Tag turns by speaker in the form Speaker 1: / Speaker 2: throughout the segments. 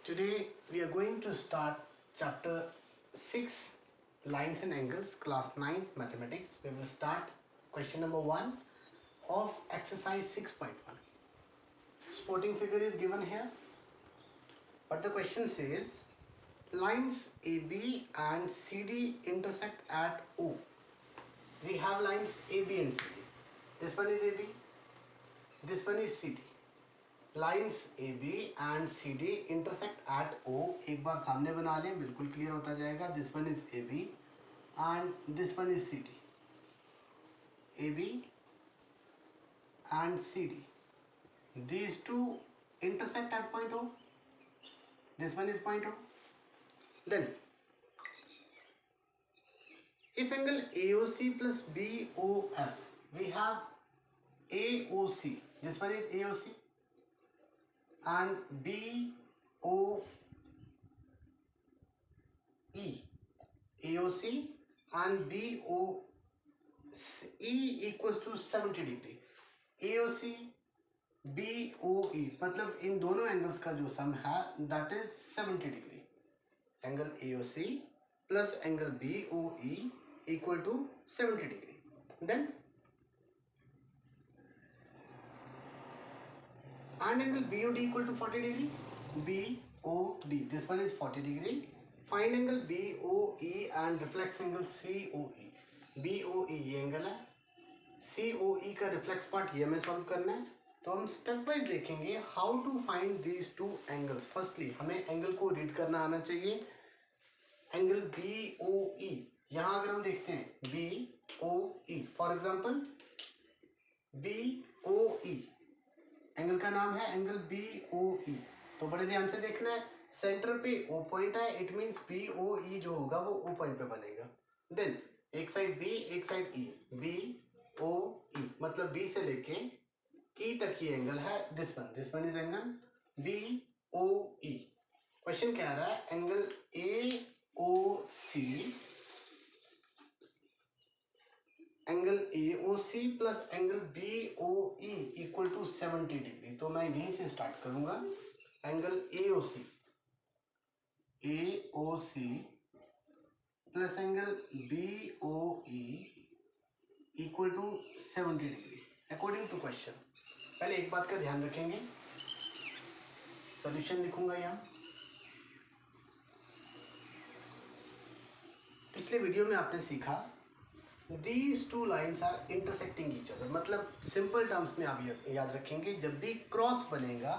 Speaker 1: Today we are going to start chapter 6 lines and angles, class 9th mathematics. We will start question number 1 of exercise 6.1. Supporting figure is given here, but the question says lines AB and CD intersect at O. We have lines AB and CD. This one is AB, this one is CD. Lines A B and C D intersect at O. एक बार सामने बना लें, बिल्कुल clear होता जाएगा. This one is A B and this one is C D. A B and C D, these two intersect at point O. This one is point O. Then if angle AOC plus BOF, we have AOC. This one is AOC and BOE. AOC and BOE equals to 70 degree. AOC BOE मतलब इन दोनों angles का जो sum है that is 70 degree. Angle AOC plus angle BOE equal to 70 degree. Then and angle BOD equal to 40 degree. BOD, this one is 40 degree. Find angle BOE and reflex angle COE. BOE ये angle है, COE का reflex part ये हमें solve करना है. तो हम step wise देखेंगे how to find these two angles. Firstly हमें एंगल को रीड करना आना चाहिए. एंगल BOE, यहाँ अगर हम देखते हैं BOE, for example BOE angle का नाम है एंगल BOE. तो बड़े ध्यान से देखना है, सेंटर पे O पॉइंट है, इट मींस BOE जो होगा वो O पॉइंट पे बनेगा. देन एक साइड B एक साइड E, BOE मतलब B से लेके E तक ये एंगल है. This one is angle BOE. Question क्या आ रहा है, angle AOC angle AOC plus angle BOE equal to 70 degree. तो मैं यहीं से स्टार्ट करूंगा. Angle AOC plus angle BOE equal to 70 degree according to question. पहले एक बात का ध्यान रखेंगे, सॉल्यूशन लिखूंगा यहाँ. पिछले वीडियो में आपने सीखा These two lines are intersecting each other. मतलब सिंपल टर्म्स में आप याद रखेंगे, जब भी क्रॉस बनेगा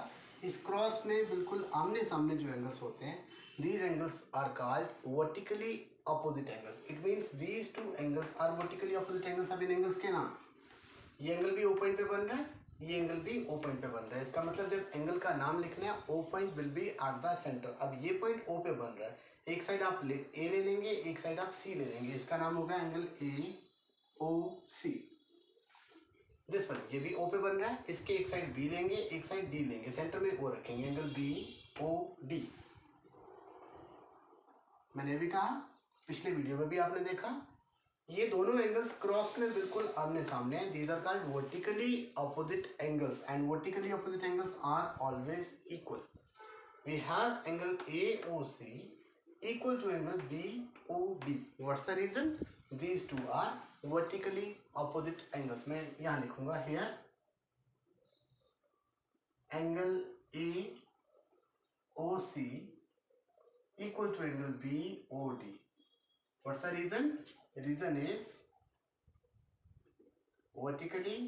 Speaker 1: इस क्रॉस में बिल्कुल आमने सामने जो एंगल्स होते हैं, these angles are called vertically opposite angles. It means these two angles are vertically opposite angles. अब इन एंगल्स के नाम, ये एंगल भी O पॉइंट पे बन रहा है, ये एंगल भी O पॉइंट पे बन रहा है. इसका मतलब जब एंगल का नाम लिखना है O point will be at the centre. अब ये पॉइंट O पे बन रहा है, एक साइड आप A ले लेंगे, एक साइड आप C ले लेंगे. इसका नाम होगा एंगल AOC. दिस वन ये भी O पे बन रहा है, इसके एक साइड B लेंगे, एक साइड D लेंगे, सेंटर में O रखेंगे, एंगल BOD. मैंने भी कहा, पिछले वीडियो में भी आपने देखा, ये दोनों एंगल्स क्रॉस में बिल्कुल आमने सामने हैं. These are called vertically opposite angles and vertically opposite angles are always equal. We have angle AOC equal to angle BOD. What's the reason? These two are vertically opposite angles. मैं यहाँ लिखूंगा here angle AOC equal to angle BOD. What's the reason? The reason is vertically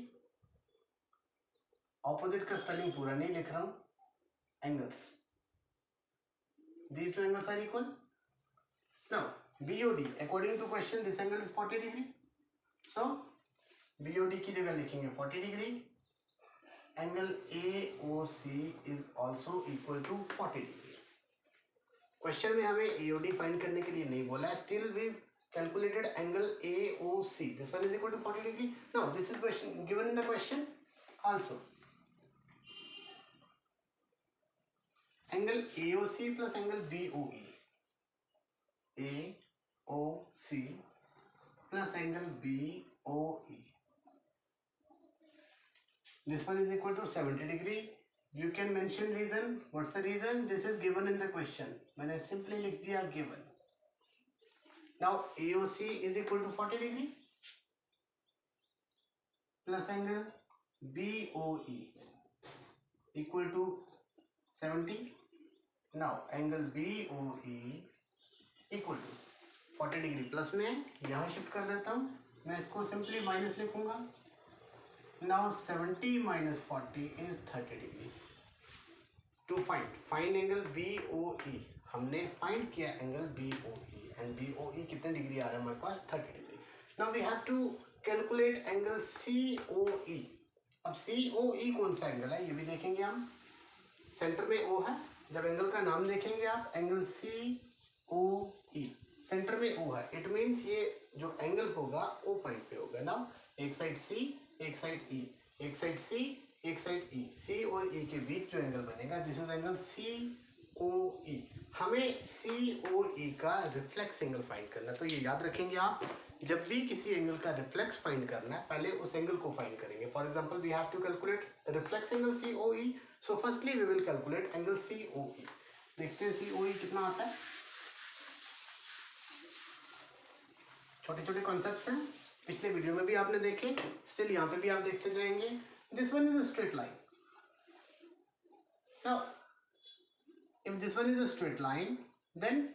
Speaker 1: opposite का spelling पूरा नहीं लिख रहा हूँ, angles. These two angles are equal. Now BOD, according to question, this angle is 40 degree. So BOD की जगह लिखेंगे 40 degree. Angle AOC is also equal to 40 degree. Question में हमें AOD फाइंड करने के लिए नहीं बोला है. Still we calculated angle AOC. This one is equal to 40 degree. Now this is question given in the question also. Angle AOC plus angle BOE. AOC plus angle BOE. This one is equal to 70 degree. You can mention reason. What's the reason? This is given in the question. मैंने simply लिख दिया given. Now AOC is equal to 40 degree plus angle BOE equal to 70. Now angle BOE equal to 40 degree plus में यहाँ shift कर देता हूँ. मैं इसको सिंपली माइनस लिखूंगा. Now 70 minus 40 is 30 degree. To find angle BOE. हमने फाइंड किया एंगल BOE एंड BOE कितने डिग्री आ रहा है हमारे पास? 30 degree. Now we have to calculate angle COE. अब COE कौन सा एंगल है ये भी देखेंगे हम. सेंटर में O है. जब एंगल का नाम देखेंगे आप एंगल COE, सेंटर में O है, इट मीन्स ये जो एंगल होगा O पॉइंट पे होगा ना. एक साइड C एक साइड E, एक साइड C एक साइड E. C और E के बीच जो एंगल बनेगा दिस इज एंगल COE. हमें COE का रिफ्लेक्स एंगल फाइंड करना है. तो ये याद रखेंगे आप, जब भी किसी एंगल का रिफ्लेक्स फाइंड करना है पहले उस एंगल को फाइंड करेंगे. For example we have to calculate reflex angle COE. So firstly we will calculate angle COE. देखते हैं COE कितना आता है. छोटे छोटे कॉन्सेप्ट्स हैं, पिछले वीडियो में भी आपने देखे, स्टिल यहाँ पे भी आप देखते जाएंगे. This one is a straight line. Now if this one is a straight line then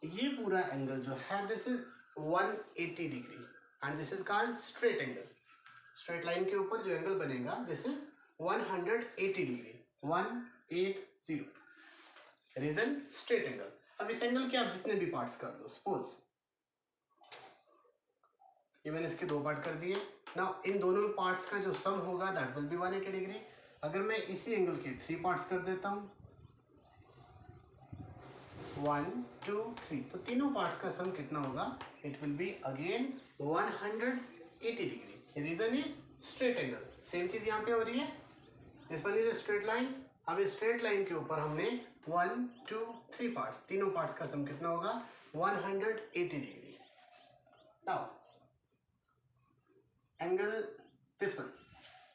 Speaker 1: ये पूरा एंगल जो है this is 180 degree and this is called straight angle. Straight line के ऊपर जो एंगल बनेगा this is 180 degree. 180. Reason straight angle. अब इस एंगल के आप जितने भी पार्ट्स कर दो, सपोज ये मैंने इसके 2 पार्ट कर दिए. नाउ इन दोनों पार्ट्स का जो सम होगा दैट विल बी 180 डिग्री. अगर मैं इसी एंगल के 3 पार्ट्स कर देता हूँ 1 2 3, तो तीनों पार्ट्स का सम कितना होगा? It will be again 180 degree. Reason is straight angle. Same चीज यहाँ पे हो रही है. This one is a straight line. अब इस स्ट्रेट लाइन के ऊपर हमने 1 2 3 पार्ट्स, तीनों पार्ट्स का सम कितना होगा? 180 degree. Now angle this one,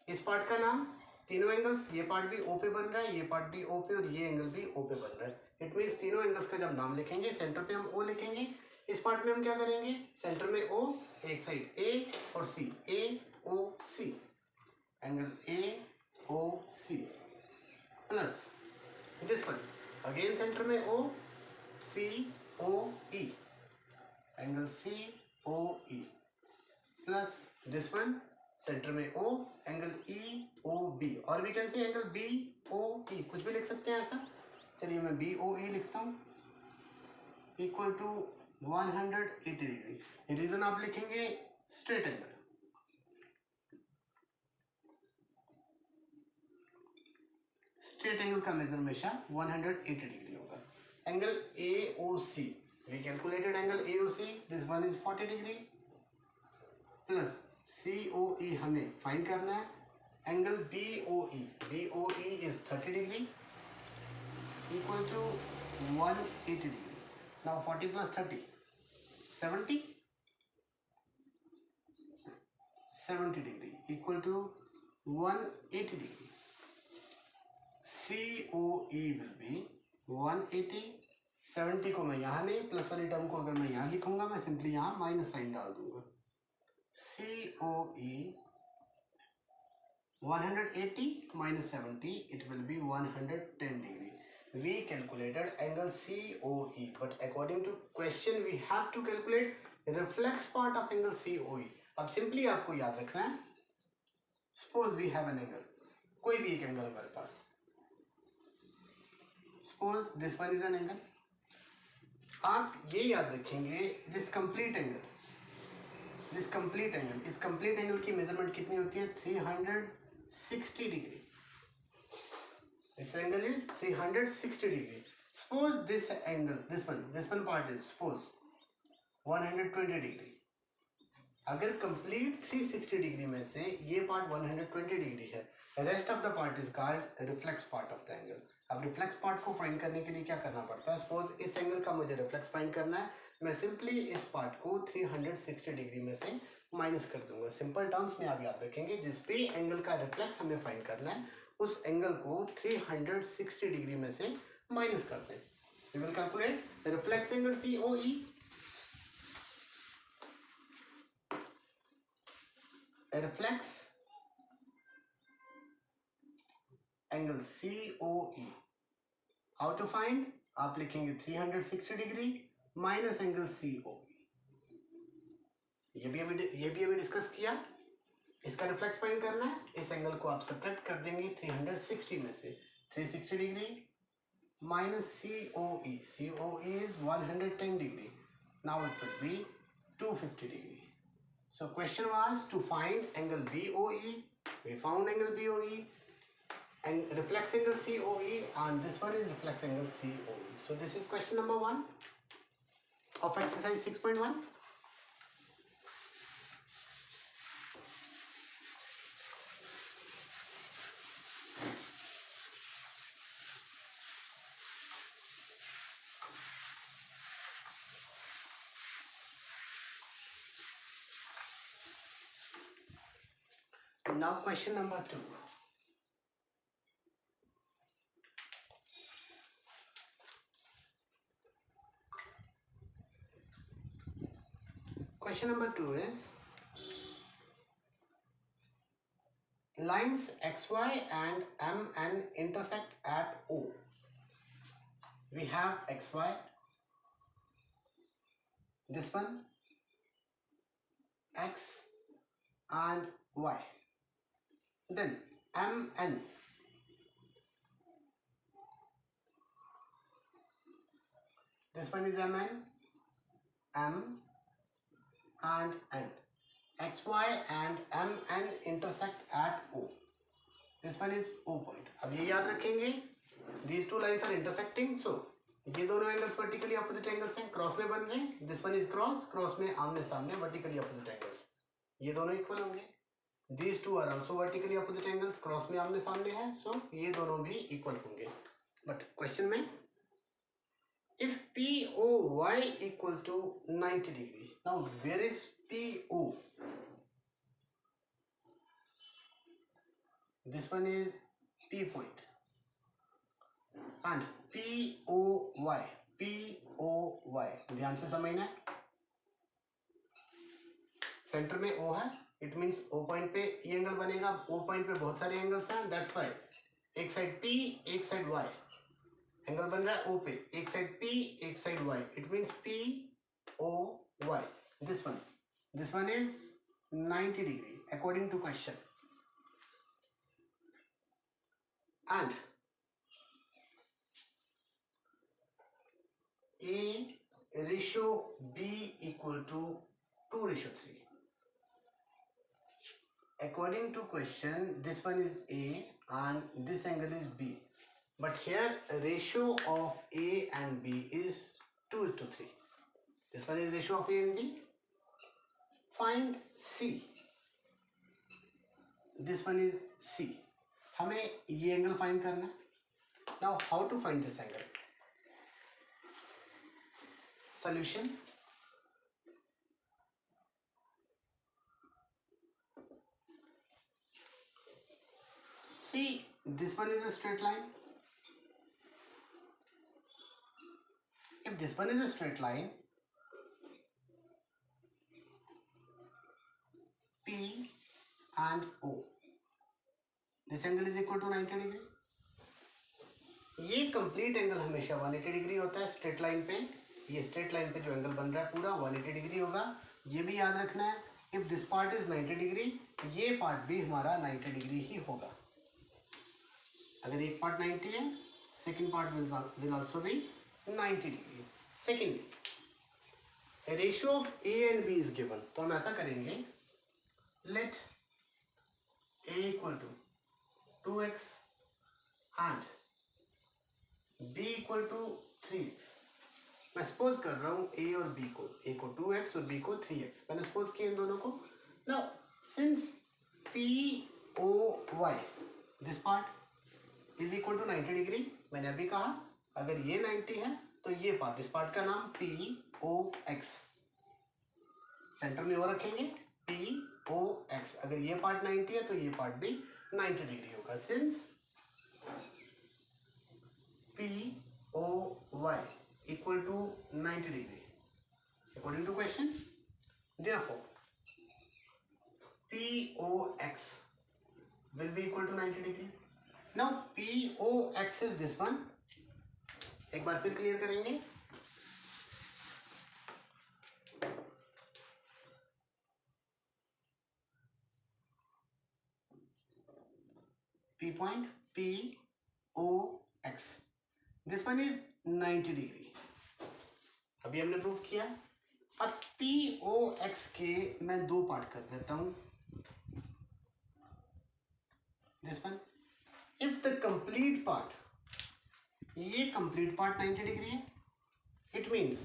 Speaker 1: इस पार्ट का नाम, तीनों एंगल्स, ये पार्ट भी O पे बन रहा है, ये पार्ट भी O पे और ये एंगल भी O पे बन रहा है. इट मीन्स तीनों एंगल्स का जब नाम लिखेंगे सेंटर पे हम O लिखेंगे. इस पार्ट में हम क्या करेंगे? सेंटर में O, एक साइड A और C, AOC, angle AOC plus this one again centre में O, COE, angle COE plus this one centre में O, एंगल EOB, और we can say angle BOE, कुछ भी लिख सकते हैं ऐसा. चलिए मैं BOE लिखता हूँ इक्वल टू 180 डिग्री. रीजन आप लिखेंगे स्ट्रेट एंगल. स्ट्रेट एंगल का मेजर हमेशा 180 डिग्री होगा. Angle AOC, we calculated angle AOC. This one is 40 degree plus COE हमें फाइंड करना है. Angle BOE is 30 degree equal to 180 degree. Now 40 plus 30 70 degree equal to 180 degree. COE will be 180. 70 को मैं यहाँ नहीं, plus वाली term को अगर मैं यहाँ लिखूंगा मैं सिंपली यहाँ माइनस साइन डाल दूंगा. COE 180 minus 70, it will be 110 degree. We calculated angle COE, but according to question we have to calculate the reflex part of angle COE. अब simply आपको याद रखना है, suppose we have an angle, कोई भी एक एंगल हमारे पास, suppose this one is an angle. आप ये याद रखेंगे this complete angle, इस कंप्लीट एंगल की मेजरमेंट कितनी होती है? 360 degree. This angle is 360 degree. Suppose this angle, this one part is suppose 120 degree. अगर कंप्लीट 360 डिग्री में से ये पार्ट 120 डिग्री है, rest of the part is called reflex part of the angle. अब रिफ्लेक्स पार्ट को find करने के लिए क्या करना पड़ता है? सपोज इस एंगल का मुझे रिफ्लेक्स फाइंड करना है, मैं सिंपली इस पार्ट को 360 डिग्री में से माइनस कर दूंगा। सिंपल टर्म्स में आप याद रखेंगे, जिस भी एंगल का रिफ्लेक्स हमें फाइंड करना है उस एंगल को 360 डिग्री में से माइनस कर दें। We will calculate the reflex angle COE। Reflex angle COE, how to find, आप लिखेंगे 360 डिग्री माइनस एंगल COE। ये भी अभी डिस्कस किया। इसका रिफ्लेक्स फाइंड करना है, इस एंगल को आप सब्ट्रैक्ट कर देंगे 360 में से। 360 degree minus COE. COE is 110 degree. Now it will be 250 degree. So question was to find angle BOE. We found angle BOE and reflex angle COE, and this one is reflex angle COE. So this is question number 1 of exercise 6.1. Now question number 2. Question number 2 is lines XY and MN intersect at O. We have XY, this one, X and Y. Then MN, this one is MN, M and N. XY and MN intersect at O. This one is O point. अब ये याद रखेंगे, these two lines are intersecting, so ये दोनों angles vertically opposite angles हैं, cross में बन रहे हैं। This one is cross, cross में आमने सामने वर्टिकली अपोजिट एंगल्स, ये दोनों इक्वल होंगे। These two are also vertically opposite angles, cross में आमने सामने है, सो ये दोनों भी इक्वल होंगे। बट क्वेश्चन में if POY equal to 90 degree, now where is PO? This one is P point and POY, POY ध्यान से समझना है। सेंटर में O है, इट मींस O पॉइंट पे ये एंगल बनेगा। O पॉइंट पे बहुत सारे एंगल्स हैं, दैट्स व्हाई एक साइड P एक साइड Y एंगल बन रहा है O पे, एक साइड P एक side Y, it means POY। This one is 90 degree according to question, and A ratio B equal to 2:3. According to question, this one is A and this angle is B. But here ratio of A and B is 2:3. This one is ratio of A and B. Find C. This one is C. हमें ये angle find करना है। Now how to find this angle? Solution. See, this one is a straight line. If this one is a straight line, P and O, this angle is equal to 90 degree. ये complete angle हमेशा 180 degree होता है straight line पे। ये straight line पे जो angle बन रहा है पूरा 180 डिग्री होगा। ये भी याद रखना है, if this part is 90 degree, ये पार्ट भी हमारा 90 डिग्री ही होगा। अगर एक पार्ट 90 है, second part will also be 90 degree. Secondly, ratio of A and B is given, तो हम ऐसा करेंगे, let A equal to 2x and b equal to 3x। मैं सपोज कर रहा हूँ a और b को, a को 2x और b को 3x, मैंने सपोज किया इन दोनों को। Now since POY this part is equal to 90 degree, मैंने अभी कहा अगर ये 90 है तो ये पार्ट, इस पार्ट का नाम POX, सेंटर में वो रखेंगे POX, अगर ये पार्ट 90 है तो ये पार्ट भी 90 डिग्री होगा, since POY equal to 90 degree according to question. Therefore POX will be equal to 90 degree. Now POX is this one. एक बार फिर क्लियर करेंगे. P point POX. This one is 90 degree. अभी हमने प्रूव किया. अब POX के मैं दो पार्ट कर देता हूं. This one. If the complete part, ये complete part 90 degree है, it means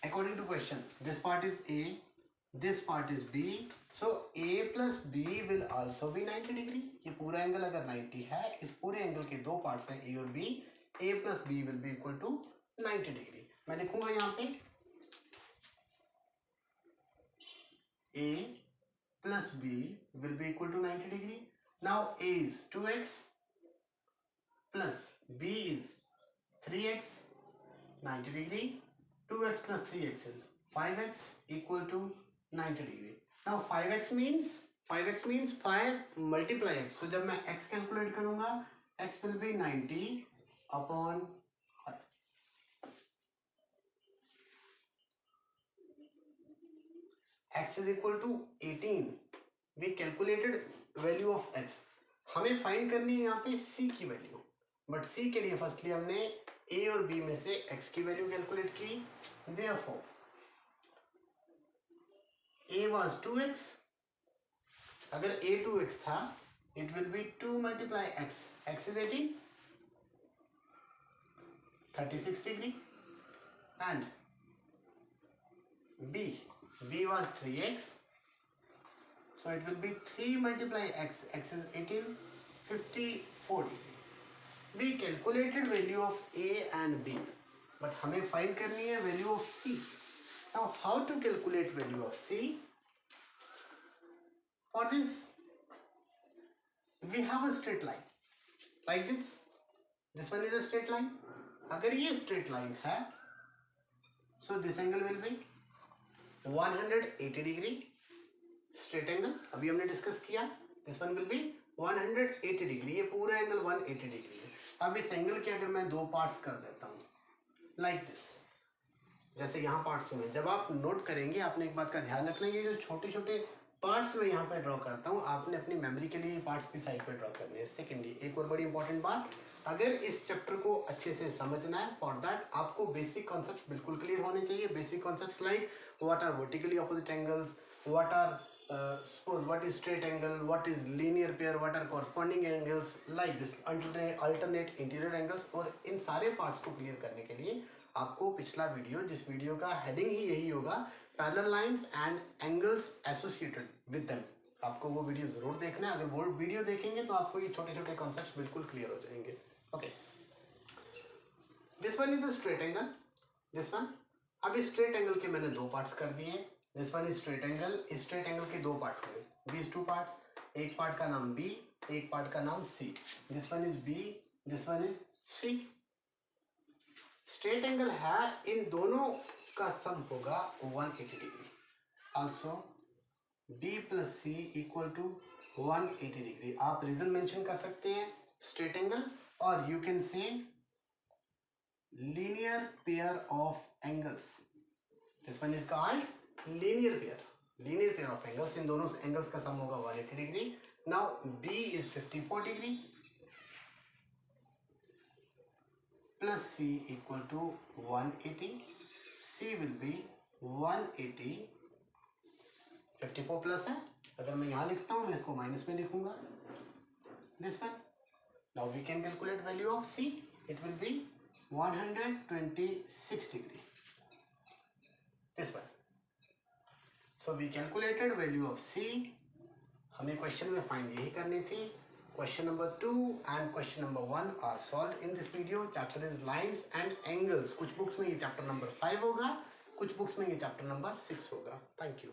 Speaker 1: according to question this part is A, this part is B, so A plus B will also be 90 degree. ये पूरा angle अगर 90 है, इस पूरे angle के दो पार्ट्स हैं A और B, A plus B will be equal to 90 degree. मैं लिखूंगा यहाँ पे A plus B will be equal to 90 degree. Now A is 2x plus B is 3x, 90 degree. 2x plus 3x is 5x equal to 90 degree. Now 5x means 5 multiply x. So जब मैं x calculate करूँगा, x will be 90 upon 5. x is equal to 18. We calculated value of x. हमें find करनी है यहाँ पे c की value, but c के लिए फर्स्टली हमने a और b में से x की वैल्यू कैलकुलेट की. Therefore a was 2x. अगर a 2x था, it will be 2 multiply x. x is 18, 36 degree. And b was 3x, so it will be 3 multiply x. x is 18, 54 degree. We calculated value of a and b, but हमें find करनी है value of c. Now how to calculate value of c? For this we have a straight line like this. This one is a straight line. अगर ये straight line है, so this angle will be 180 degree. Straight angle अभी हमने discuss किया. This one will be 180 degree. ये पूरा angle 180 degree है. अब इस एंगल के अगर मैं दो पार्ट्स कर देता हूँ लाइक दिस, जैसे यहाँ पार्ट्स हुए. जब आप नोट करेंगे, आपने एक बात का ध्यान रखना है, ये जो छोटे छोटे पार्ट्स मैं यहाँ पे ड्रॉ करता हूँ, आपने अपनी मेमोरी के लिए पार्ट्स भी साइड पे ड्रॉ करने हैं. सेकेंडली एक और बड़ी इंपॉर्टेंट बात, अगर इस चैप्टर को अच्छे से समझना है, फॉर दैट आपको बेसिक कॉन्सेप्ट्स बिल्कुल क्लियर होने चाहिए. Basic concepts like what are vertically opposite angles, what are suppose what is straight angle, what is linear pair, what are corresponding angles, like this alternate interior angles. और इन सारे parts को clear करने के लिए आपको पिछला वीडियो, जिस video का हेडिंग ही यही होगा, parallel lines and angles associated with them, आपको वो वीडियो जरूर देखना है. अगर वो वीडियो देखेंगे तो आपको ये छोटे छोटे कॉन्सेप्ट्स बिल्कुल क्लियर हो जाएंगे. Okay, this one is a straight angle. This one, अब इस स्ट्रेट एंगल के मैंने दो पार्ट्स कर दिए. This one is straight angle. इस स्ट्रेट एंगल के दो पार्ट हुए, दीज टू पार्ट्स. एक पार्ट का नाम B, एक पार्ट का नाम C. This one is B, this one is C. Straight angle है, इन दोनों का सम होगा 180 degree. Also B plus C equal to 180 degree. आप रीजन मेंशन कर सकते हैं स्ट्रेट एंगल, और you can say linear pair of angles. This one is called linear pair of angles. इन दोनों एंगल्स का सम होगा 180 degree. Now B is 54 degree plus C equal to 180. C will be 180. 54 plus है, अगर मैं यहाँ लिखता हूँ, मैं इसको माइनस में लिखूंगा. This one, now we can calculate value of C. It will be 126 degree. This one. So we calculated value of C. हमें क्वेश्चन में फाइंड यही करनी थी. Question number 2 and question number 1 are solved in this video. Chapter is lines and angles. कुछ books में ये chapter number 5 होगा, कुछ बुक्स में ये चैप्टर नंबर 6 होगा. Thank you.